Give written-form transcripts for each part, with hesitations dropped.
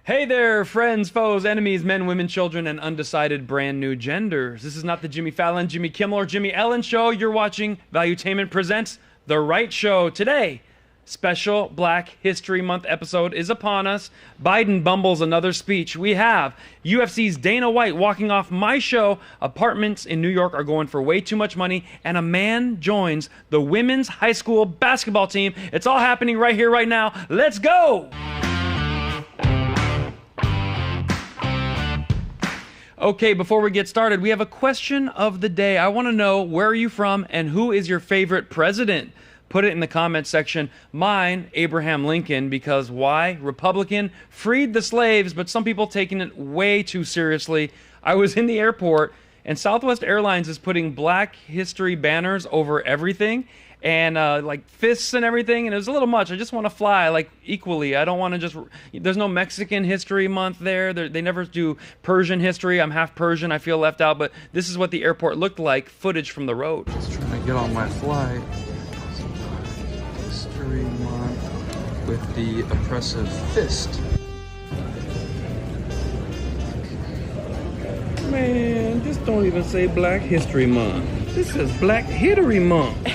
Hey there, friends, foes, enemies, men, women, children, and undecided brand new genders. This is not the Jimmy Fallon, Jimmy Kimmel, or Jimmy Ellen show. You're watching Valuetainment Presents The Right Show. Today, special Black History Month episode is upon us. Biden bumbles another speech. We have UFC's Dana White walking off my show. Apartments in New York are going for way too much money. And a man joins the women's high school basketball team. It's all happening right here, right now. Let's go! Okay, before we get started, we have a question of the day. I want to know, where are you from and who is your favorite president? Put it in the comments section. Mine, Abraham Lincoln, because why? Republican, freed the slaves, but some people taking it way too seriously. I was in the airport, and Southwest Airlines is putting Black History banners over everything, and like fists and everything, and it was a little much. I just want to fly like equally. I don't want to just, there's no Mexican history month there. They never do Persian history. I'm half Persian. I feel left out, but this is what the airport looked like, footage from the road. Just trying to get on my flight. History month with the oppressive fist. Man, this don't even say Black History Month. This is Black Hittery Month.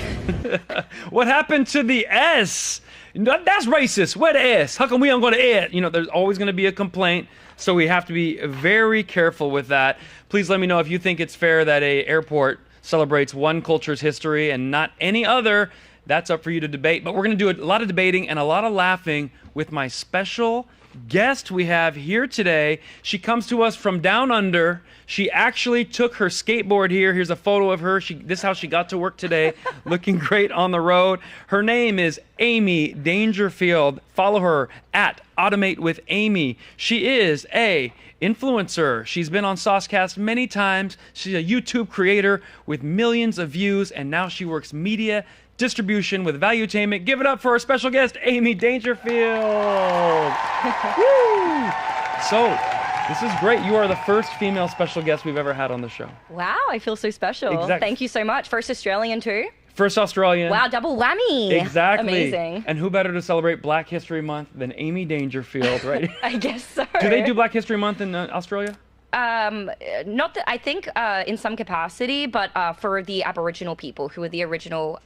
What happened to the S? That's racist. Where the S? How come we don't go to Ed? You know, there's always going to be a complaint, so we have to be very careful with that. Please let me know if you think it's fair that a airport celebrates one culture's history and not any other. That's up for you to debate. But we're going to do a lot of debating and a lot of laughing with my special guest we have here today. She comes to us from down under. She actually took her skateboard here. Here's a photo of her. This is how she got to work today, looking great on the road. Her name is Amy Dangerfield. Follow her at Automate with Amy. She is a influencer. She's been on Saucecast many times. She's a YouTube creator with millions of views, and now she works media distribution with Valuetainment. Give it up for our special guest, Amy Dangerfield. Woo! So, this is great. You are the first female special guest we've ever had on the show. Wow, I feel so special. Exactly. Thank you so much. First Australian too. First Australian. Wow, double whammy. Exactly. Amazing. And who better to celebrate Black History Month than Amy Dangerfield, right? I guess so. Do they do Black History Month in Australia? Not that I think in some capacity, but for the Aboriginal people who are the original,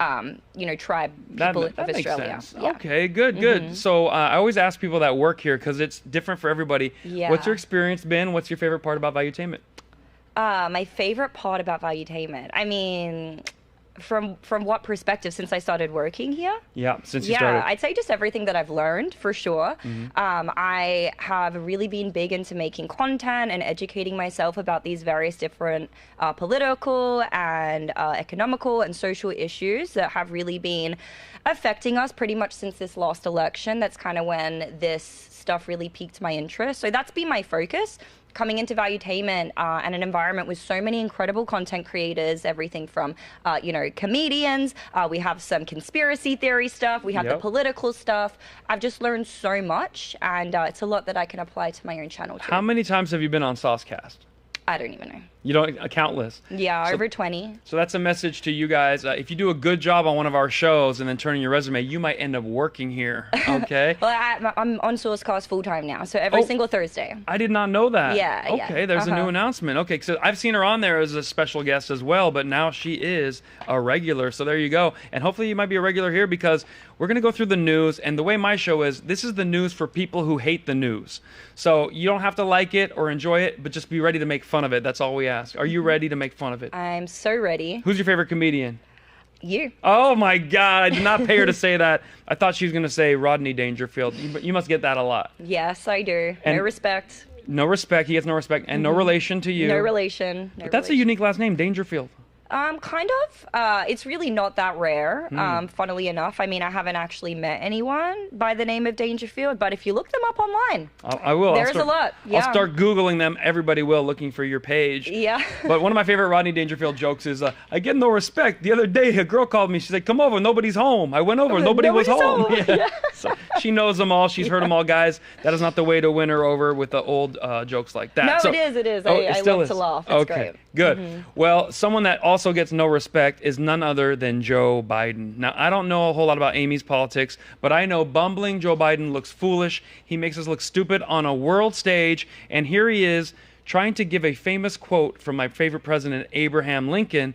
tribe people of Australia. Makes sense. Yeah. Okay, good. So I always ask people that work here because it's different for everybody. Yeah. What's your experience been? What's your favorite part about Valuetainment? My favorite part about Valuetainment, I mean, from what perspective, since I started working here? Yeah, since you started. Yeah, I'd say just everything that I've learned, for sure. I have really been big into making content and educating myself about these various different political and economical and social issues that have really been affecting us pretty much since this last election. That's kind of when this stuff really piqued my interest. So that's been my focus. Coming into Valuetainment and an environment with so many incredible content creators, everything from, comedians, we have some conspiracy theory stuff, we have the political stuff. I've just learned so much, and it's a lot that I can apply to my own channel too. How many times have you been on Saucecast? I don't even know. You don't, countless. Yeah, over 20. So that's a message to you guys. If you do a good job on one of our shows and then turn in your resume, you might end up working here, okay? Well, I'm on Sourcecast full-time now, so every single Thursday. I did not know that. Yeah. Okay, there's a new announcement. Okay, so I've seen her on there as a special guest as well, but now she is a regular, so there you go. And hopefully you might be a regular here because we're going to go through the news, and the way my show is, this is the news for people who hate the news. So you don't have to like it or enjoy it, but just be ready to make fun of it. That's all we ask. Are you ready to make fun of it? I'm so ready. Who's your favorite comedian? You. Oh my God, I did not pay her to say that. I thought she was going to say Rodney Dangerfield. You must get that a lot. Yes, I do. And no respect. No respect. He gets no respect. And no relation to you. No relation. But that's a unique last name, Dangerfield. Kind of. It's really not that rare, funnily enough. I mean, I haven't actually met anyone by the name of Dangerfield, but if you look them up online, I will. There's a lot. Yeah. I'll start Googling them. Everybody will, looking for your page. Yeah. But one of my favorite Rodney Dangerfield jokes is, I get no respect. The other day, a girl called me. She said, come over. Nobody's home. I went over. Nobody was home. Yeah. Yes. So she knows them all. She's heard them all, guys. That is not the way to win her over with the old jokes like that. No, So, it is. it I still love is. to laugh. It's Okay, great. good. Well, someone that also gets no respect is none other than Joe Biden. Now, I don't know a whole lot about Amy's politics, but I know bumbling Joe Biden looks foolish. He makes us look stupid on a world stage, and here he is trying to give a famous quote from my favorite president, Abraham Lincoln.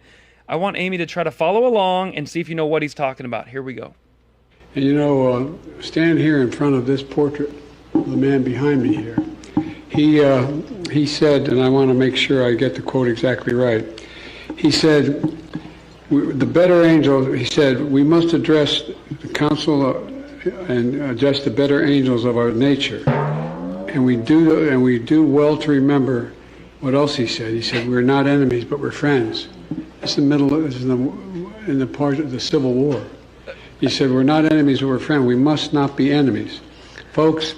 I want Amy to try to follow along and see if you know what he's talking about. Here we go. And you know, stand here in front of this portrait of the man behind me here. He said, and I want to make sure I get the quote exactly right. He said, the better angels, he said, we must address the council and address the better angels of our nature. And we do well to remember what else he said. He said, we're not enemies, but we're friends. It's in the part of the Civil War. He said, we're not enemies, but we're friends. We must not be enemies. Folks,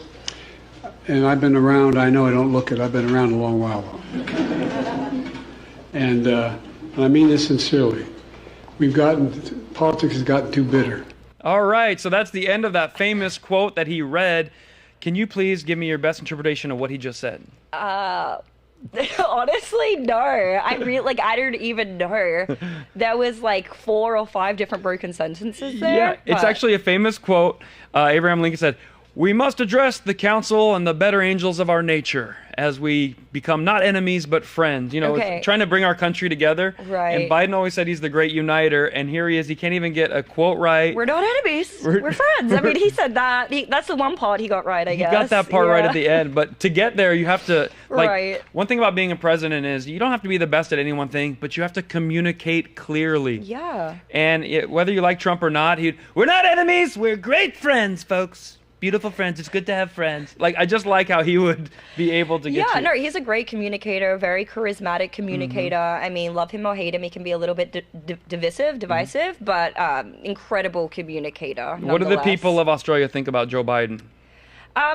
and I've been around, I know I don't look it, I've been around a long while. And I mean this sincerely. Politics has gotten too bitter. All right, so that's the end of that famous quote that he read. Can you please give me your best interpretation of what he just said? Honestly, no. I don't even know. There was like 4 or 5 different broken sentences there. Yeah, it's actually a famous quote. Abraham Lincoln said, we must address the council and the better angels of our nature as we become not enemies but friends. You know, Okay. trying to bring our country together. Right. And Biden always said he's the great uniter, and here he is. He can't even get a quote right. We're not enemies. We're friends. I mean, he said that. That's the one part he got right, I guess. He got that part right Yeah. at the end, but to get there, you have to, like, Right. one thing about being a president is you don't have to be the best at any one thing, but you have to communicate clearly. Yeah. And whether you like Trump or not, we're not enemies, we're great friends, folks. Beautiful friends. It's good to have friends. Like, I just like how he would be able to get Yeah, you. no, he's a great communicator, very charismatic communicator. I mean, love him or hate him, he can be a little bit divisive, but incredible communicator. What do the nonetheless. people of Australia think about Joe Biden?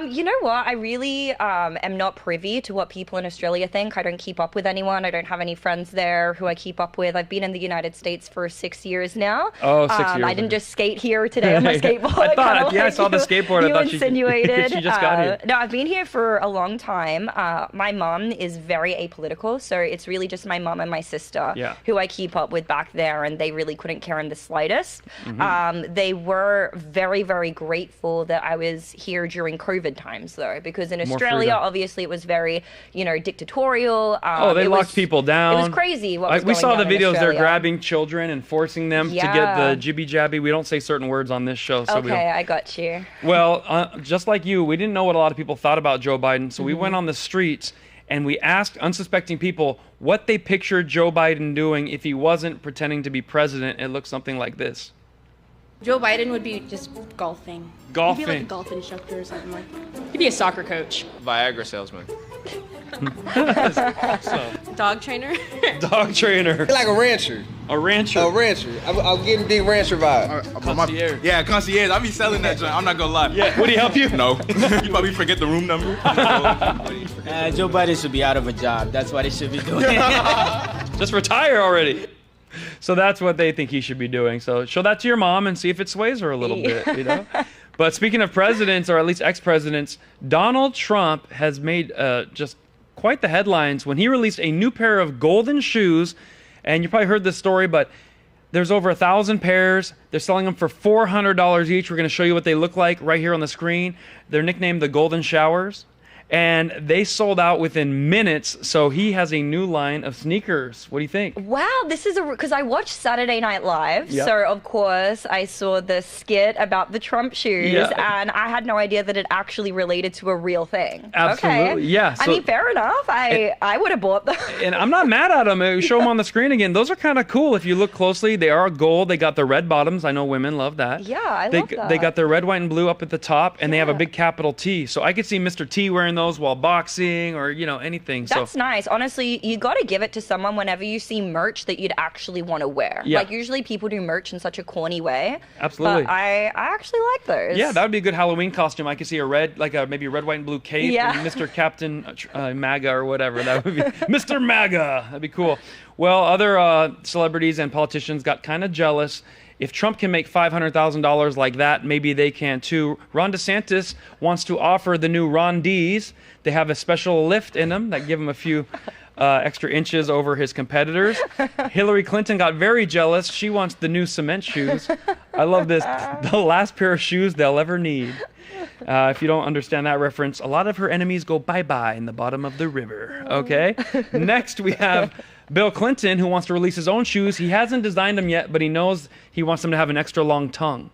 You know what? I really am not privy to what people in Australia think. I don't keep up with anyone. I don't have any friends there who I keep up with. I've been in the United States for 6 years now. Oh, 6 years. I didn't just skate here today on my skateboard. I thought, kinda yeah, I like saw the skateboard. You I thought insinuated. she just got here. No, I've been here for a long time. My mum is very apolitical, so it's really just my mum and my sister who I keep up with back there, and they really couldn't care in the slightest. They were very, very grateful that I was here during COVID times, though, because in Australia, obviously, it was very, dictatorial. They locked people down. It was crazy what was We going saw the on in videos. They're Australia. grabbing children and forcing them to get the jibby jabby. We don't say certain words on this show, so we don't. Okay, I got you. Well, just like you, we didn't know what a lot of people thought about Joe Biden, so we went on the streets and we asked unsuspecting people what they pictured Joe Biden doing if he wasn't pretending to be president. It looked something like this. Joe Biden would be just golfing. Golfing. He'd be like a golf instructor or something like that. He'd be a soccer coach. Viagra salesman. Dog trainer. Dog trainer. Like a rancher. A rancher. A rancher. I'm getting big rancher vibe. Concierge. Yeah, concierge. I be selling that joint. I'm not gonna lie. Yeah. Would he help you? No. You probably forget the room number. Joe Biden should be out of a job. That's what he should be doing. Just retire already. So that's what they think he should be doing. So show that to your mom and see if it sways her a little bit, But speaking of presidents, or at least ex-presidents, Donald Trump has made just quite the headlines when he released a new pair of golden shoes. And you probably heard this story, but there's over 1,000 pairs. They're selling them for $400 each. We're going to show you what they look like right here on the screen. They're nicknamed the Golden Showers. And they sold out within minutes, so he has a new line of sneakers. What do you think? Wow, this is because I watched Saturday Night Live, so of course I saw the skit about the Trump shoes, and I had no idea that it actually related to a real thing. Absolutely, okay. yeah. I mean, fair enough. I would have bought them. And I'm not mad at them. Show them on the screen again. Those are kind of cool. If you look closely, they are gold. They got the red bottoms. I know women love that. Yeah, I love that. They got their red, white, and blue up at the top, and they have a big capital T. So I could see Mr. T wearing those while boxing or anything. That's nice. Honestly, you got to give it to someone whenever you see merch that you'd actually want to wear. Yeah. Like usually people do merch in such a corny way. Absolutely. But I actually like those. Yeah, that would be a good Halloween costume. I could see a red, maybe a red, white, and blue cape, Yeah. and Mr. Captain MAGA or whatever. That would be Mr. MAGA. That'd be cool. Well, other celebrities and politicians got kind of jealous. If Trump can make $500,000 like that, maybe they can too. Ron DeSantis wants to offer the new Ron D's. They have a special lift in them that give him a few extra inches over his competitors. Hillary Clinton got very jealous. She wants the new cement shoes. I love this. The last pair of shoes they'll ever need. If you don't understand that reference, a lot of her enemies go bye-bye in the bottom of the river. Okay? Next, we have Bill Clinton, who wants to release his own shoes. He hasn't designed them yet, but he knows he wants them to have an extra long tongue.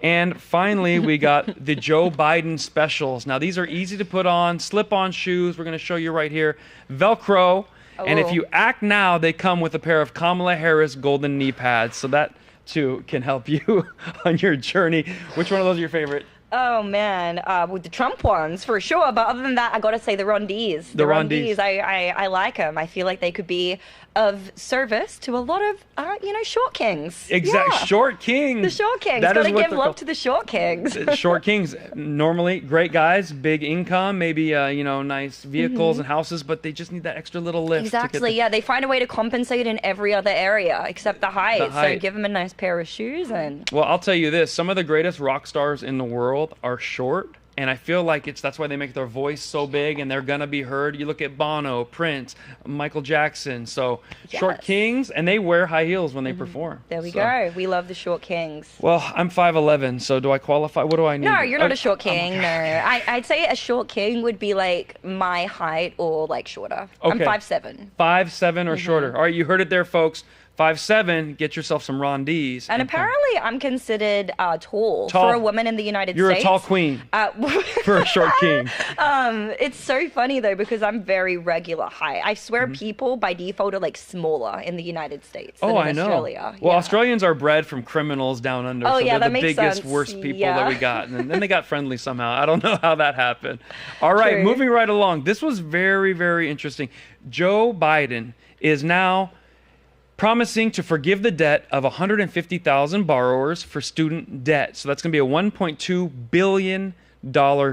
And finally, we got the Joe Biden specials. Now, these are easy to put on, slip-on shoes. We're going to show you right here. Velcro. Oh. And if you act now, they come with a pair of Kamala Harris golden knee pads. So that, too, can help you on your journey. Which one of those are your favorite? Oh, man. With the Trump ones, for sure. But other than that, I got to say the Ron D's. The Ron D's. I like them. I feel like they could be of service to a lot of, short kings. Exactly. Yeah. Short kings. The short kings. Got to give love to the short kings. Short kings, normally great guys, big income, maybe, nice vehicles and houses, but they just need that extra little lift. Exactly, yeah. They find a way to compensate in every other area except the height. So give them a nice pair of shoes. Well, I'll tell you this. Some of the greatest rock stars in the world are short. And I feel like that's why they make their voice so big and they're going to be heard. You look at Bono, Prince, Michael Jackson. So short kings, and they wear high heels when they perform. There we go. We love the short kings. Well, I'm 5'11", so do I qualify? What do I need? No, you're not a short king. Okay. No, I'd say a short king would be like my height or like shorter. Okay. I'm 5'7". 5'7" or shorter. All right, you heard it there, folks. 5'7", get yourself some Ron D's. And apparently I'm considered tall for a woman in the United States. You're a tall queen for a short king. It's so funny, though, because I'm very regular height. I swear people by default are like smaller in the United States than in Australia. Well, Australians are bred from criminals down under, so they're the biggest, worst people that we got. And then they got friendly somehow. I don't know how that happened. All right, moving right along. This was very, very interesting. Joe Biden is now promising to forgive the debt of 150,000 borrowers for student debt. So that's going to be a $1.2 billion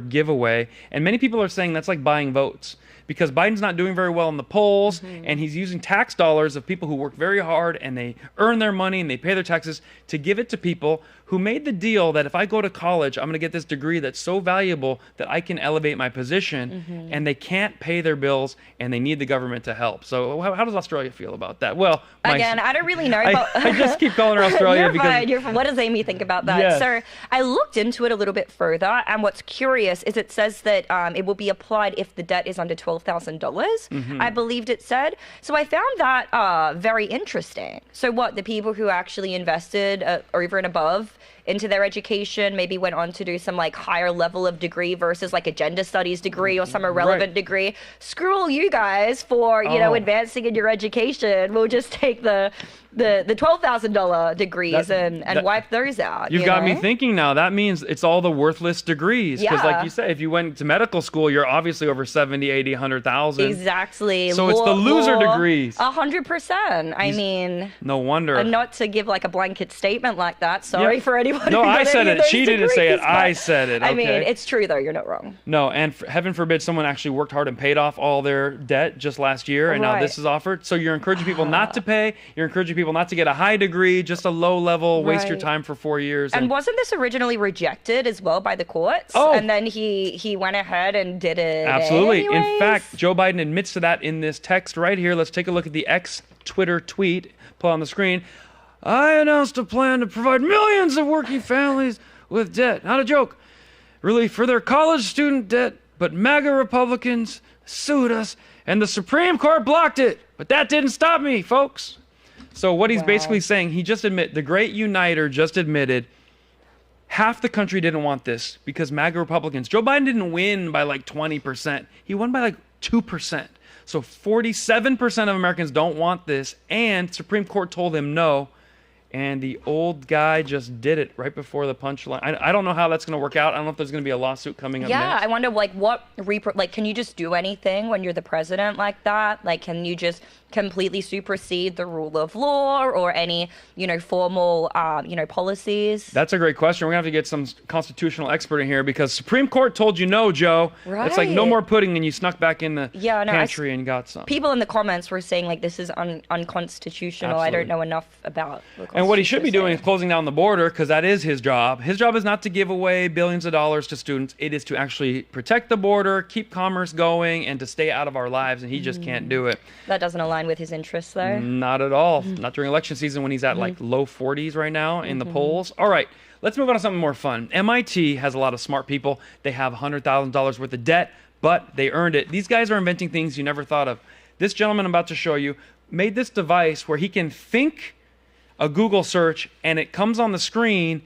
giveaway. And many people are saying that's like buying votes because Biden's not doing very well in the polls and he's using tax dollars of people who work very hard and they earn their money and they pay their taxes to give it to people who made the deal that if I go to college, I'm going to get this degree that's so valuable that I can elevate my position, and they can't pay their bills and they need the government to help. So how does Australia feel about that? Well, again, I don't really know. I just keep calling her Australia because... You're fine. What does Amy think about that? Yes. So I looked into it a little bit further, and what's curious is it says that it will be applied if the debt is under $12,000, I believed it said. So I found that very interesting. So the people who actually invested over and above into their education, maybe went on to do some like higher level of degree versus like a gender studies degree or some irrelevant degree. Screw all you guys for, advancing in your education. We'll just take the $12,000 degrees and wipe those out. You've got me thinking now. That means it's all the worthless degrees. Because like you said, if you went to medical school, you're obviously over 70, 80, 100,000. Exactly. So it's the loser degrees. 100%. I mean, no wonder. And not to give like a blanket statement like that. Sorry for anyone. No, I said it. She didn't say it. I said it. Okay? I mean, it's true though. You're not wrong. No, and heaven forbid someone actually worked hard and paid off all their debt just last year, and now this is offered. So you're encouraging people not to pay. You're encouraging people not to get a high degree, just a low level, waste your time for 4 years. And wasn't this originally rejected as well by the courts? Oh. And then he went ahead and did it Absolutely. anyways. In fact, Joe Biden admits to that in this text right here. Let's take a look at the Twitter tweet. Pull on the screen. I announced a plan to provide millions of working families with debt. Not a joke. Relief for their college student debt, but MAGA Republicans sued us, and the Supreme Court blocked it. But that didn't stop me, folks. So what he's basically saying, the great uniter just admitted half the country didn't want this because MAGA Republicans, Joe Biden didn't win by like 20%. He won by like 2%. So 47% of Americans don't want this, and Supreme Court told him no. And the old guy just did it right before the punchline. I don't know how that's going to work out. I don't know if there's going to be a lawsuit coming up next. Yeah, I wonder, can you just do anything when you're the president like that? Like, can you just completely supersede the rule of law or any, formal, policies? That's a great question. We're going to have to get some constitutional expert in here because Supreme Court told you no, Joe. Right. It's like no more pudding and you snuck back in the pantry and got some. People in the comments were saying, like, this is unconstitutional. Absolutely. I don't know enough about the And what he should be Constitution. doing is closing down the border because that is his job. His job is not to give away billions of dollars to students. It is to actually protect the border, keep commerce going, and to stay out of our lives, and he just can't do it. That doesn't align with his interests, though. Not at all. Not during election season when he's at like low 40s right now in the polls. All right, let's move on to something more fun. MIT has a lot of smart people. They have $100,000 worth of debt, but they earned it. These guys are inventing things you never thought of. This gentleman I'm about to show you made this device where he can think a Google search and it comes on the screen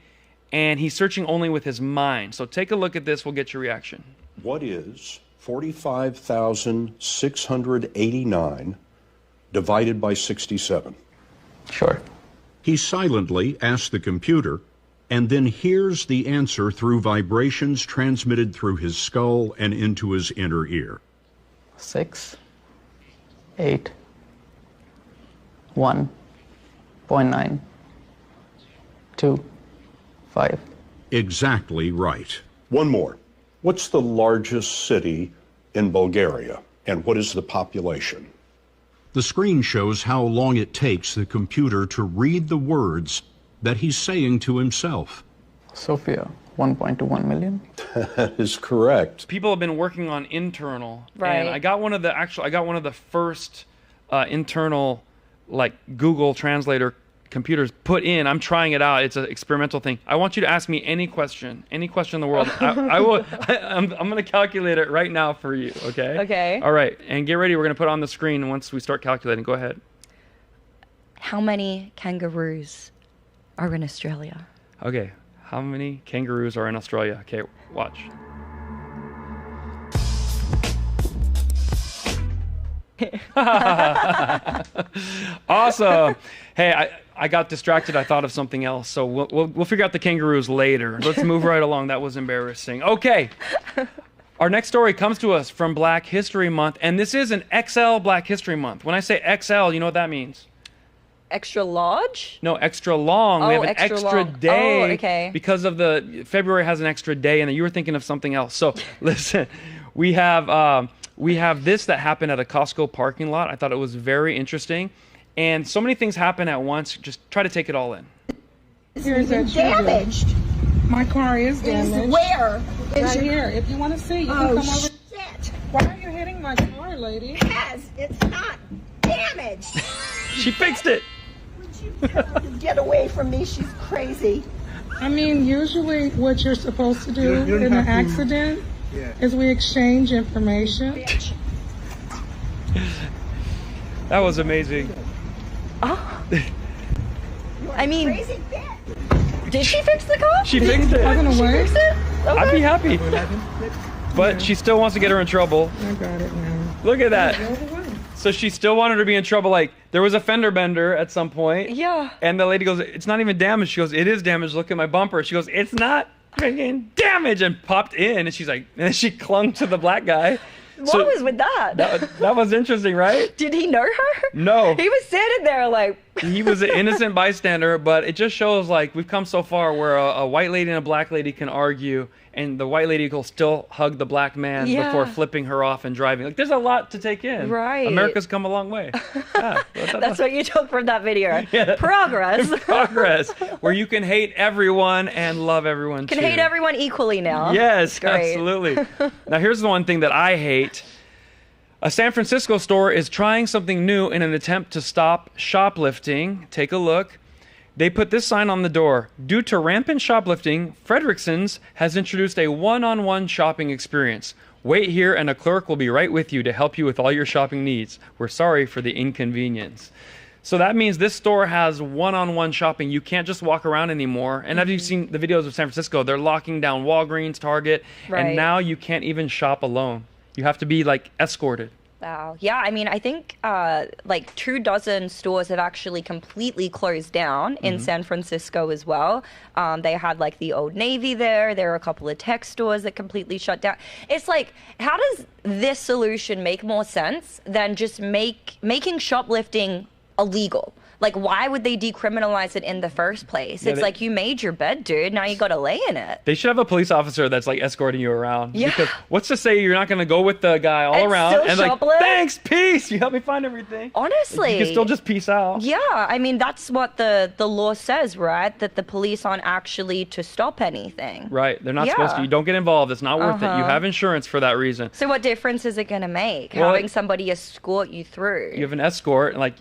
and he's searching only with his mind. So take a look at this. We'll get your reaction. What is 45,689 divided by 67? Sure. He silently asks the computer and then hears the answer through vibrations transmitted through his skull and into his inner ear. 6, 8, 1.9, 2, 5. Exactly right. One more. What's the largest city in Bulgaria, and what is the population? The screen shows how long it takes the computer to read the words that he's saying to himself. Sofia, 1.21 million. That is correct. People have been working on internal, Right. and I got one of the first internal like Google Translator computers put in. I'm trying it out. It's an experimental thing. I want you to ask me any question in the world. I will. I'm going to calculate it right now for you. Okay. Okay. All right, and get ready. We're going to put it on the screen once we start calculating. Go ahead. How many kangaroos are in Australia? Okay. How many kangaroos are in Australia? Okay, watch. Awesome. Hey, I got distracted. I thought of something else. So we'll figure out the kangaroos later. Let's move right along. That was embarrassing. Okay. Our next story comes to us from Black History Month, and this is an XL Black History Month. When I say XL, you know what that means? Extra large? No, extra long. We have an extra extra long. day. Oh, okay. Because of February has an extra day, and you were thinking of something else. So listen, we have this that happened at a Costco parking lot. I thought it was very interesting, and so many things happen at once. Just try to take it all in. Here's that damaged. My car is damaged. Where? Right here. If you want to see, you can come over. Shit. Why are you hitting my car, lady? Because it's not damaged. She fixed it. Would you tell her to get away from me? She's crazy. I mean, usually what you're supposed to do in an accident is we exchange information. That was amazing. Oh. I mean, did she fix the car? She fixed it. Walking away? Fix it? Okay. I'd be happy. But she still wants to get her in trouble. I got it now. Look at that. So she still wanted her to be in trouble. Like, there was a fender bender at some point. Yeah. And the lady goes, it's not even damaged. She goes, it is damaged. Look at my bumper. She goes, it's not freaking damaged. And popped in. And she's like, and then she clung to the black guy. What was with that? That was interesting, right? Did he know her? No. He was standing there like... He was an innocent bystander, but it just shows like we've come so far where a white lady and a black lady can argue, and the white lady will still hug the black man before flipping her off and driving. Like, there's a lot to take in. Right. America's come a long way. Yeah, that's what you took from that video. Yeah. Progress. Progress. Where you can hate everyone and love everyone Can too. hate everyone equally now. Yes, Great. absolutely. Now here's the one thing that I hate. A San Francisco store is trying something new in an attempt to stop shoplifting. Take a look. They put this sign on the door. Due to rampant shoplifting, Frederickson's has introduced a one-on-one shopping experience. Wait here and a clerk will be right with you to help you with all your shopping needs. We're sorry for the inconvenience. So that means this store has one-on-one shopping. You can't just walk around anymore. And have you seen the videos of San Francisco? They're locking down Walgreens, Target, and now you can't even shop alone. You have to be like escorted. Wow. Yeah, I mean, I think like 24 stores have actually completely closed down in San Francisco as well. They had like the Old Navy there. There are a couple of tech stores that completely shut down. It's like, how does this solution make more sense than just making shoplifting illegal? Like, why would they decriminalize it in the first place? Yeah, it's like, you made your bed, dude. Now you got to lay in it. They should have a police officer that's like escorting you around. Yeah. Because what's to say you're not going to go with the guy all around still and like, shoplift? thanks, peace. You helped me find everything. Honestly. You can still just peace out. Yeah, I mean, that's what the law says, right? That the police aren't actually to stop anything. Right. They're not supposed to. You don't get involved. It's not worth it. You have insurance for that reason. So what difference is it going to make? Well, having somebody escort you through? You have an escort. And like,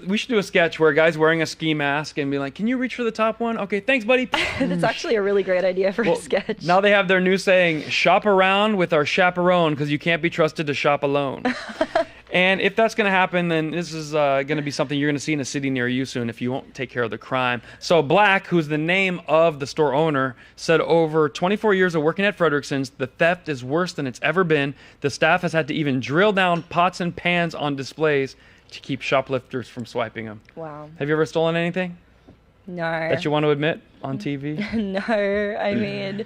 we should do a sketch where a guy's wearing a ski mask and be like, can you reach for the top one? Okay, thanks, buddy. That's actually a really great idea for a sketch. Now they have their new saying, shop around with our chaperone because you can't be trusted to shop alone. And if that's going to happen, then this is going to be something you're going to see in a city near you soon if you won't take care of the crime. So Black, who's the name of the store owner, said over 24 years of working at Frederickson's, the theft is worse than it's ever been. The staff has had to even drill down pots and pans on displays to keep shoplifters from swiping them. Wow. Have you ever stolen anything? No. That you want to admit on TV? No, I mean,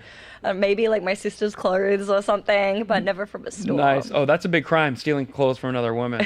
maybe like my sister's clothes or something, but never from a store. Nice. Oh, that's a big crime, stealing clothes from another woman.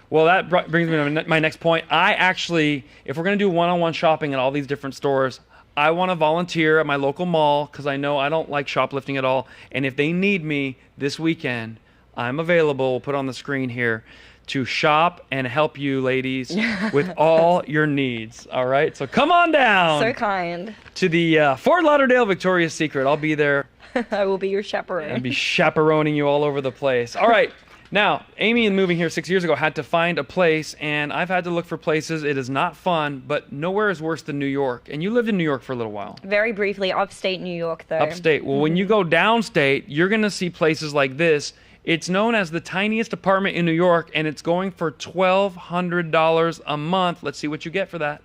Well, that brings me to my next point. I actually, if we're going to do one-on-one shopping at all these different stores, I want to volunteer at my local mall because I know I don't like shoplifting at all. And if they need me this weekend, I'm available. We'll put on the screen here to shop and help you ladies with all your needs. All right, so come on down. So kind. To the Fort Lauderdale Victoria's Secret. I'll be there. I will be your chaperone. I'll be chaperoning you all over the place. All right, now Amy, in moving here 6 years ago, had to find a place, and I've had to look for places. It is not fun, but nowhere is worse than New York. And you lived in New York for a little while. Very briefly, upstate New York, though. Upstate. Well, when you go downstate, you're going to see places like this. It's known as the tiniest apartment in New York, and it's going for $1,200 a month. Let's see what you get for that.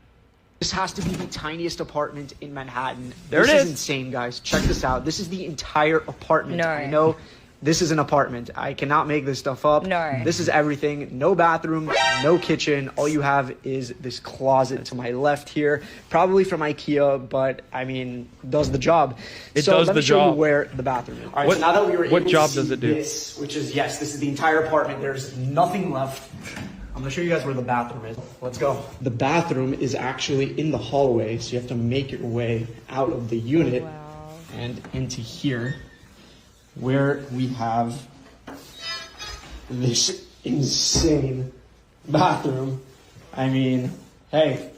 This has to be the tiniest apartment in Manhattan. There it is. This is insane, guys. Check this out. This is the entire apartment. No. I know this is an apartment. I cannot make this stuff up. No. This is everything. No bathroom, no kitchen. All you have is this closet to my left here. Probably from IKEA, but I mean, does the job. It does let the me show job. you where the bathroom is. All right, What- so now that we were what able job to does see it do? this, which is, yes, this is the entire apartment. There's nothing left. I'm gonna show you guys where the bathroom is. Let's go. The bathroom is actually in the hallway, so you have to make your way out of the unit and into here, where we have this insane bathroom. I mean, hey,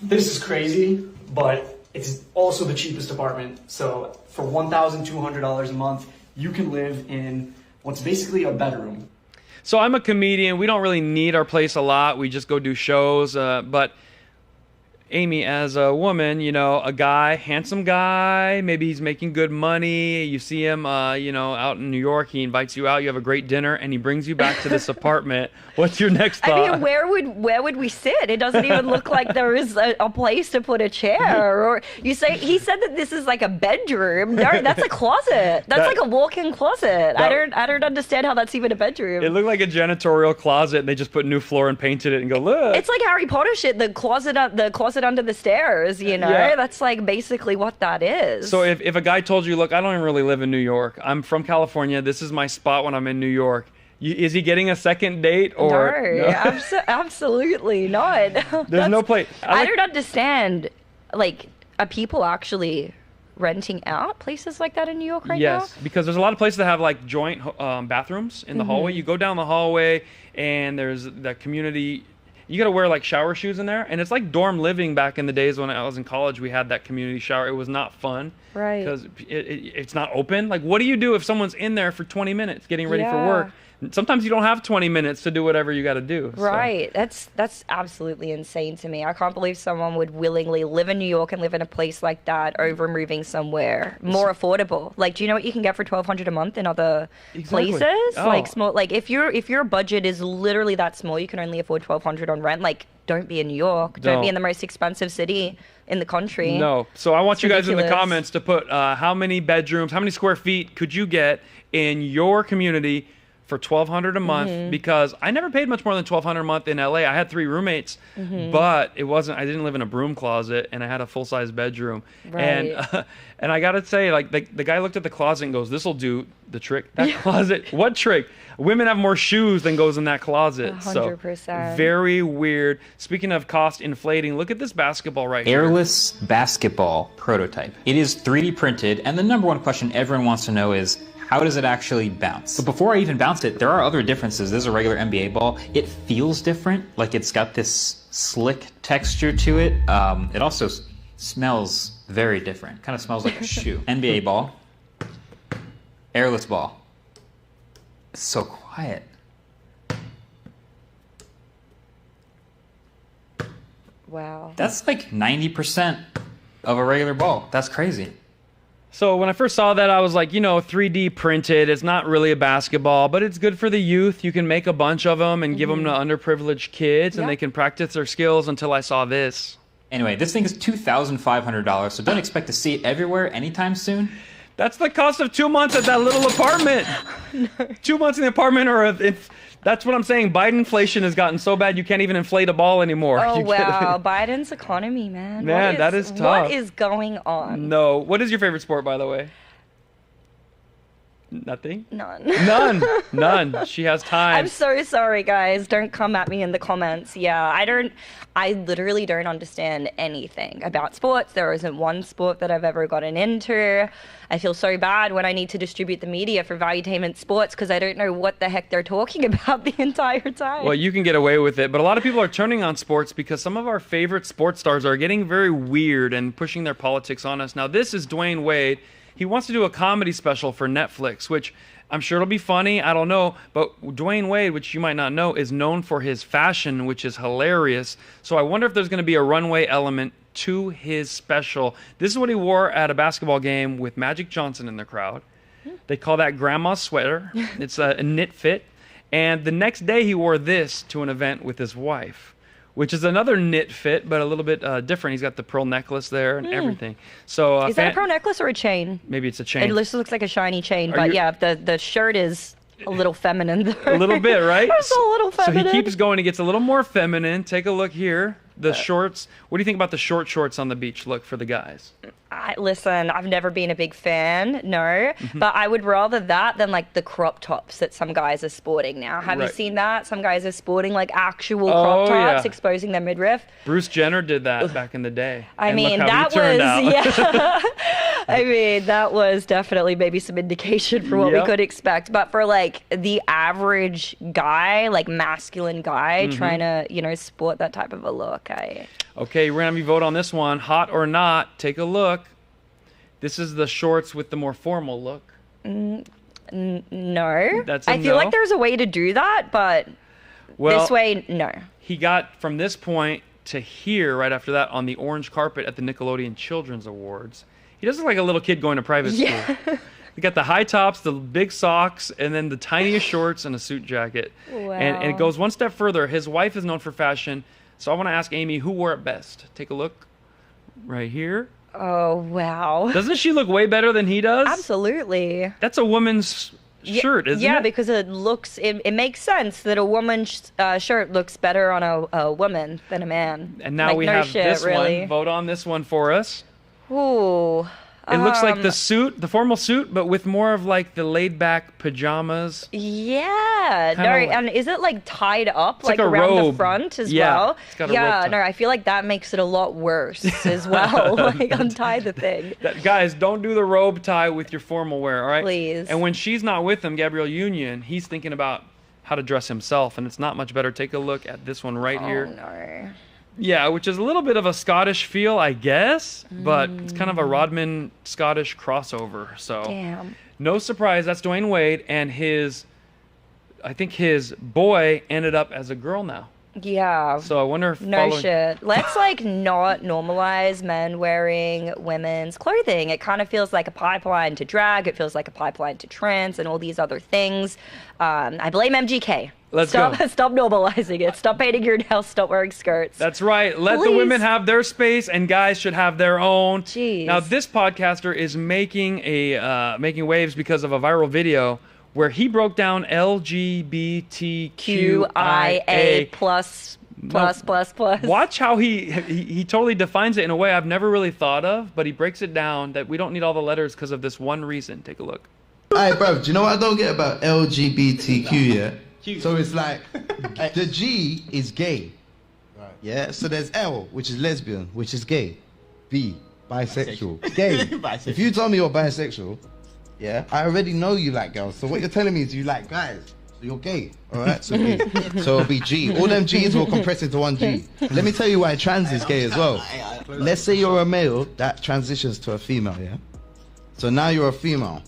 this is crazy, but it's also the cheapest apartment. So for $1,200 a month, you can live in what's basically a bedroom. So I'm a comedian. We don't really need our place a lot. We just go do shows. But Amy, as a woman, you know, a guy, handsome guy, maybe he's making good money. You see him, you know, out in New York. He invites you out. You have a great dinner, and he brings you back to this apartment. What's your next thought? I mean, where would we sit? It doesn't even look like there is a place to put a chair. Or he said that this is like a bedroom. No, that's a closet. That's like a walk-in closet. I don't understand how that's even a bedroom. It looked like a janitorial closet, and they just put new floor and painted it and go, look. It's like Harry Potter shit. The closet under the stairs. You know, that's like basically what that is. So if a guy told you, look, I don't even really live in New York. I'm from California. This is my spot when I'm in New York. Is he getting a second date or no? Absolutely not. There's no place. I don't understand. Like, are people actually renting out places like that in New York right now? Yes, because there's a lot of places that have like joint bathrooms in the hallway. You go down the hallway and there's the community. You got to wear like shower shoes in there, and it's like dorm living back in the days when I was in college. We had that community shower. It was not fun, right? Because it's not open. Like, what do you do if someone's in there for 20 minutes getting ready for work? Sometimes you don't have 20 minutes to do whatever you got to do. Right. That's absolutely insane to me. I can't believe someone would willingly live in New York and live in a place like that over moving somewhere more affordable. Like, do you know what you can get for $1,200 a month in other places? Oh. Like small. Like if your budget is literally that small, you can only afford $1,200 on rent. Like, don't be in New York. Don't be in the most expensive city in the country. No. So I want It's you guys in the ridiculous. comments to put how many bedrooms, how many square feet could you get in your community for $1,200 a month, because I never paid much more than $1,200 a month in LA. I had 3 roommates, but I didn't live in a broom closet, and I had a full-size bedroom. Right. And I gotta say, like the guy looked at the closet and goes, "This'll do the trick." That closet, what trick? Women have more shoes than goes in that closet. 100%. So very weird. Speaking of cost inflating, look at this basketball right here. Airless Basketball prototype. It is 3D printed, and the number one question everyone wants to know is, how does it actually bounce? But before I even bounce it, there are other differences. This is a regular NBA ball. It feels different, like it's got this slick texture to it. It also smells very different. Kind of smells like a shoe. NBA ball. Airless ball. It's so quiet. Wow. That's like 90% of a regular ball. That's crazy. So when I first saw that, I was like, 3D printed. It's not really a basketball, but it's good for the youth. You can make a bunch of them and give them to underprivileged kids, and they can practice their skills until I saw this. Anyway, this thing is $2,500, so don't expect to see it everywhere anytime soon. That's the cost of 2 months at that little apartment. 2 months in the apartment, that's what I'm saying. Biden inflation has gotten so bad you can't even inflate a ball anymore. Oh, wow. Biden's economy, man. Man, that is tough. What is going on? No. What is your favorite sport, by the way? Nothing? None. None. She has time. I'm so sorry, guys. Don't come at me in the comments. Yeah, I literally don't understand anything about sports. There isn't one sport that I've ever gotten into. I feel so bad when I need to distribute the media for Valuetainment Sports because I don't know what the heck they're talking about the entire time. Well, you can get away with it, but a lot of people are turning on sports because some of our favorite sports stars are getting very weird and pushing their politics on us. Now, this is Dwayne Wade. He wants to do a comedy special for Netflix, which I'm sure it'll be funny. I don't know. But Dwayne Wade, which you might not know, is known for his fashion, which is hilarious. So I wonder if there's going to be a runway element to his special. This is what he wore at a basketball game with Magic Johnson in the crowd. They call that grandma's sweater. It's a knit fit. And the next day he wore this to an event with his wife, which is another knit fit, but a little bit different. He's got the pearl necklace there and everything. So is that a pearl necklace or a chain? Maybe it's a chain. It looks like a shiny chain, but yeah, the shirt is a little feminine there. A little bit, right? It's a little feminine. So he keeps going. He gets a little more feminine. Take a look here. The shorts. What do you think about the short shorts on the beach look for the guys? Listen, I've never been a big fan, no. But I would rather that than like the crop tops that some guys are sporting now. Have you seen that? Some guys are sporting like actual crop tops, exposing their midriff. Bruce Jenner did that back in the day. I mean, that was, yeah. I mean, that was definitely maybe some indication for what we could expect. But for like the average guy, like masculine guy trying to, sport that type of a look, Okay, we're going to vote on this one. Hot or not, take a look. This is the shorts with the more formal look. No. That's a I feel no? like there's a way to do that, but this way, no. He got from this point to here, right after that, on the orange carpet at the Nickelodeon Children's Awards. He does look like a little kid going to private school. He got the high tops, the big socks, and then the tiniest shorts and a suit jacket. Wow. And it goes one step further. His wife is known for fashion. So I want to ask Amy, who wore it best? Take a look right here. Oh, wow. Doesn't she look way better than he does? Absolutely. That's a woman's shirt, isn't it? Yeah, because it makes sense that a woman's shirt looks better on a woman than a man. And now we have this one. Vote on this one for us. Ooh. It looks like the suit, the formal suit, but with more of like the laid-back pajamas. Yeah. No, and is it like tied up like a around robe. the front as Yeah, well? it's got a robe tie. No, I feel like that makes it a lot worse as well. Like untie the thing. Guys, don't do the robe tie with your formal wear, all right? Please. And when she's not with him, Gabrielle Union, he's thinking about how to dress himself, and it's not much better. Take a look at this one right here. Oh, no. Yeah, which is a little bit of a Scottish feel, I guess, but it's kind of a Rodman Scottish crossover. So, Damn. No surprise, that's Dwayne Wade, and his I think his boy ended up as a girl now. Yeah. So I wonder if No shit. Let's like not normalize men wearing women's clothing. It kind of feels like a pipeline to drag. It feels like a pipeline to trans and all these other things. I blame MGK. Stop normalizing it. Stop painting your nails. Stop wearing skirts. That's right. Let the women have their space, and guys should have their own. Jeez. Now, this podcaster is making waves because of a viral video where he broke down LGBTQIA plus. Watch how he totally defines it in a way I've never really thought of, but he breaks it down that we don't need all the letters because of this one reason. Take a look. Hey, bro, do you know what I don't get about LGBTQ, yeah? So it's like, the G is gay, yeah? So there's L, which is lesbian, which is gay. B, bisexual, gay. If you tell me you're bisexual, yeah, I already know you like girls. So what you're telling me is you like guys. So you're gay, all right? So gay. So it'll be G. All them G's will compress into one G. Let me tell you why trans is gay as well. Let's say you're a male that transitions to a female, yeah? So now you're a female.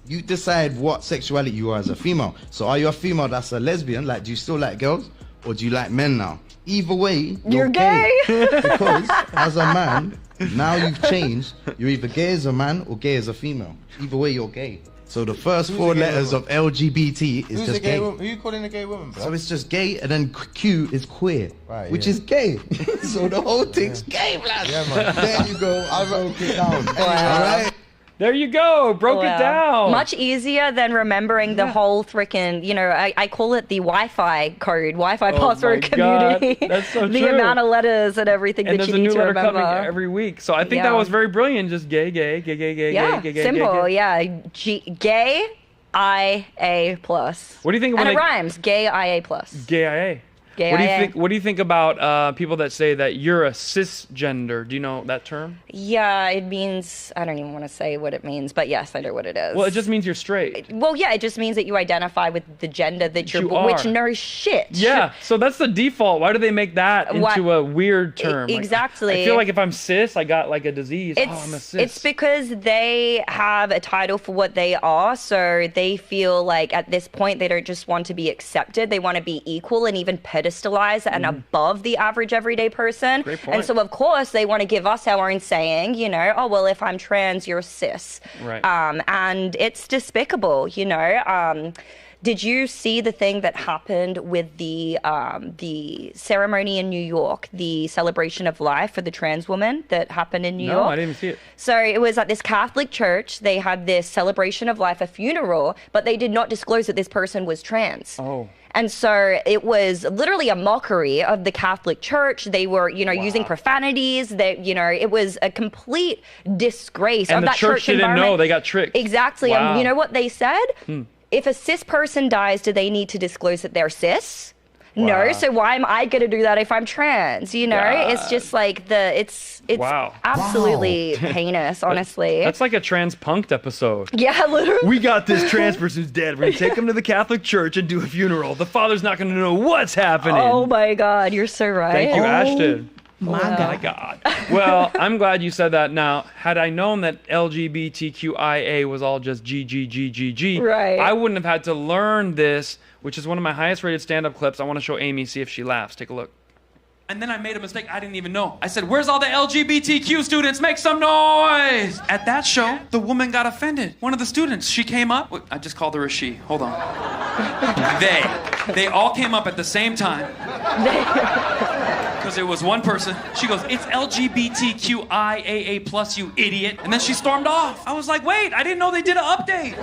You decide what sexuality you are as a female. So are you a female that's a lesbian? Like, do you still like girls? Or do you like men now? Either way, you're gay. Because as a man, now you've changed. You're either gay as a man or gay as a female. Either way, you're gay. So the first four letters of LGBT is just gay. Who are you calling a gay woman, bro? So it's just gay, and then Q is queer, right, which is gay. So the whole thing's gay, blood. Yeah, man. There you go. I broke it down. All right. There you go. Broke it down. Much easier than remembering the whole freaking, I call it the Wi-Fi code, Wi-Fi password community. God. That's so the true. amount of letters and everything And that you there's a need new to letter remember. coming every week. So I think that was very brilliant. Just gay, gay, gay, gay, gay, Yeah, gay, gay, simple. gay. Yeah, gay, IA plus. What do you think when and it they rhymes? Gay IA plus. Gay IA. Gay What do you IA. think? What do you think about people that say that you're a cisgender? Do you know that term? Yeah, it means, I don't even want to say what it means, but yes, I know what it is. Well, it just means you're straight. Well, yeah, it just means that you identify with the gender that you're, You are. which no shit. Yeah, so that's the default. Why do they make that into a weird term? Exactly. I feel like if I'm cis, I got like a disease. I'm a cis. It's because they have a title for what they are, so they feel like at this point they don't just want to be accepted, they want to be equal and even pedestalized and above the average everyday person. Great point. And so of course they want to give us our own saying, oh well, if I'm trans, you're cis. Right. And it's despicable, Did you see the thing that happened with the ceremony in New York, the celebration of life for the trans woman that happened in New York? No, I didn't even see it. So it was at this Catholic church. They had this celebration of life, a funeral, but they did not disclose that this person was trans. Oh. And so it was literally a mockery of the Catholic Church. They were, using profanities. It was a complete disgrace And of the that church didn't environment. know. They got tricked. Exactly. Wow. And you know what they said? If a cis person dies, do they need to disclose that they're cis? No, Wow. so why am I going to do that if I'm trans? It's just like it's Wow. absolutely heinous, honestly. That's like a trans punked episode. Yeah, literally. We got this trans person who's dead. We're going to take him to the Catholic Church and do a funeral. The father's not going to know what's happening. Oh my God, you're so right. Thank you, Ashton. My God. Well, I'm glad you said that. Now, had I known that LGBTQIA was all just GGGGG, Right. I wouldn't have had to learn this, which is one of my highest rated stand-up clips. I want to show Amy, see if she laughs. Take a look. And then I made a mistake I didn't even know. I said, where's all the LGBTQ students? Make some noise! At that show, the woman got offended. One of the students, she came up. I just called her a she. Hold on. They all came up at the same time. Because it was one person. She goes, it's LGBTQIAA plus, you idiot. And then she stormed off. I was like, wait, I didn't know they did an update.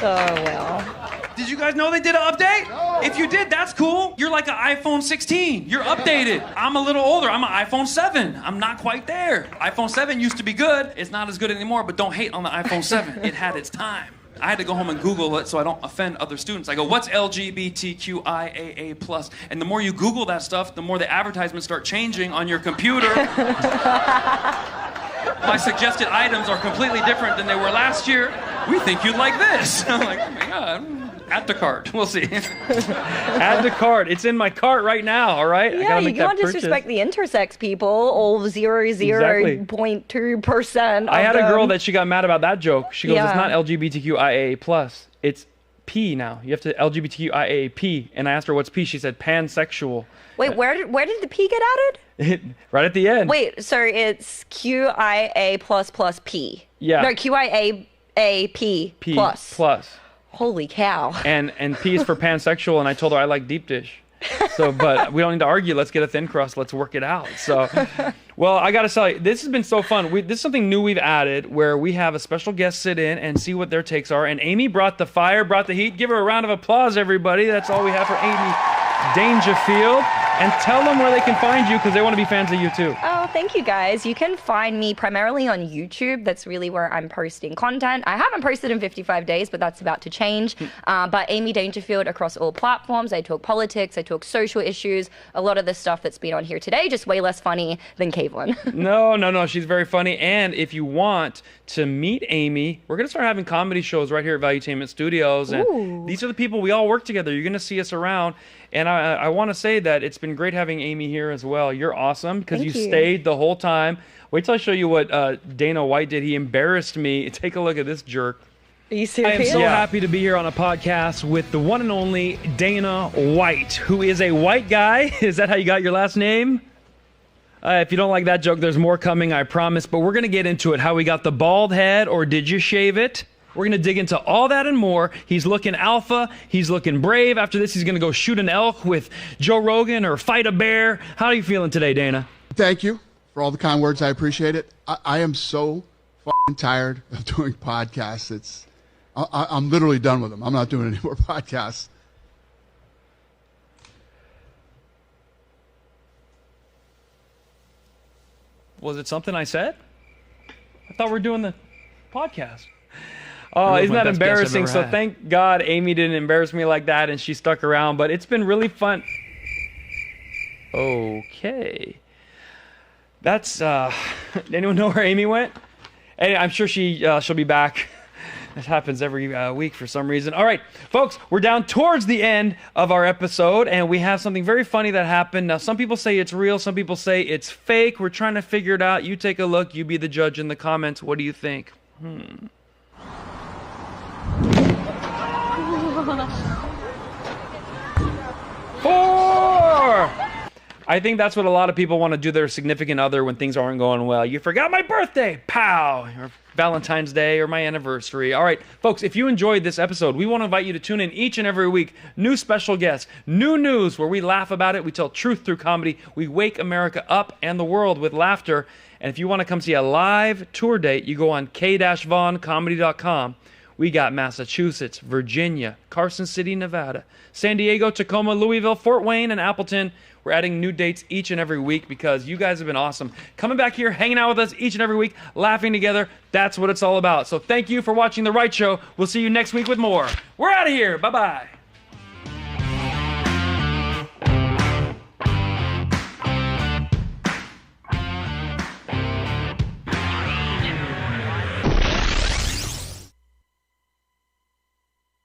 Oh, well. Did you guys know they did an update? No. If you did, that's cool. You're like an iPhone 16. You're updated. I'm a little older. I'm an iPhone 7. I'm not quite there. iPhone 7 used to be good. It's not as good anymore, but don't hate on the iPhone 7. It had its time. I had to go home and Google it so I don't offend other students. I go, what's LGBTQIAA plus? And the more you Google that stuff, the more the advertisements start changing on your computer. My suggested items are completely different than they were last year. We think you'd like this. I'm like, oh my God. Add to cart. We'll see. Add to cart. It's in my cart right now, all right? Yeah, you can't disrespect the intersex people, all 0.2%. I had a girl that she got mad about that joke. She goes, Yeah. it's not LGBTQIA plus. It's P now. You have to LGBTQIA+P. And I asked her what's P. She said pansexual. Wait, where did the P get added? Right at the end. Wait, so it's QIA++P. Yeah. No, QIAP++. Plus. Holy cow. And P is for pansexual, and I told her I like deep dish. So, but we don't need to argue. Let's get a thin crust. Let's work it out. So, well, I got to tell you, this has been so fun. This is something new we've added where we have a special guest sit in and see what their takes are. And Amy brought the fire, brought the heat. Give her a round of applause, everybody. That's all we have for Amy Dangerfield. And tell them where they can find you because they want to be fans of you too. Oh, thank you guys. You can find me primarily on YouTube. That's really where I'm posting content. I haven't posted in 55 days, but that's about to change. But Amy Dangerfield across all platforms. I talk politics, I talk social issues. A lot of the stuff that's been on here today, just way less funny than Cave One. No. She's very funny. And if you want to meet Amy, we're going to start having comedy shows right here at Valuetainment Studios. And these are the people we all work together. You're going to see us around. And I want to say that it's been great having Amy here as well. You're awesome because you stayed the whole time. Wait till I show you what Dana White did. He embarrassed me. Take a look at this jerk. Are you serious? I am so happy to be here on a podcast with the one and only Dana White, who is a white guy. Is that how you got your last name? If you don't like that joke, there's more coming, I promise. But we're going to get into it. How he got the bald head, or did you shave it? We're going to dig into all that and more. He's looking alpha. He's looking brave. After this, he's going to go shoot an elk with Joe Rogan or fight a bear. How are you feeling today, Dana? Thank you for all the kind words. I appreciate it. I am so fucking tired of doing podcasts. I'm literally done with them. I'm not doing any more podcasts. Was it something I said? I thought we were doing the podcast. Oh, isn't that embarrassing? So thank God Amy didn't embarrass me like that and she stuck around, but it's been really fun. Okay. That's, anyone know where Amy went? And I'm sure she'll be back. It happens every week for some reason. All right, folks, we're down towards the end of our episode, and we have something very funny that happened. Now, some people say it's real. Some people say it's fake. We're trying to figure it out. You take a look. You be the judge in the comments. What do you think? 4! I think that's what a lot of people want to do their significant other when things aren't going well. You forgot my birthday, pow, or Valentine's Day, or my anniversary. All right, folks, if you enjoyed this episode, we want to invite you to tune in each and every week. New special guests, new news where we laugh about it. We tell truth through comedy. We wake America up and the world with laughter. And if you want to come see a live tour date, you go on k-vaughncomedy.com. We got Massachusetts, Virginia, Carson City, Nevada, San Diego, Tacoma, Louisville, Fort Wayne, and Appleton. We're adding new dates each and every week because you guys have been awesome. Coming back here, hanging out with us each and every week, laughing together. That's what it's all about. So thank you for watching The Right Show. We'll see you next week with more. We're out of here. Bye-bye.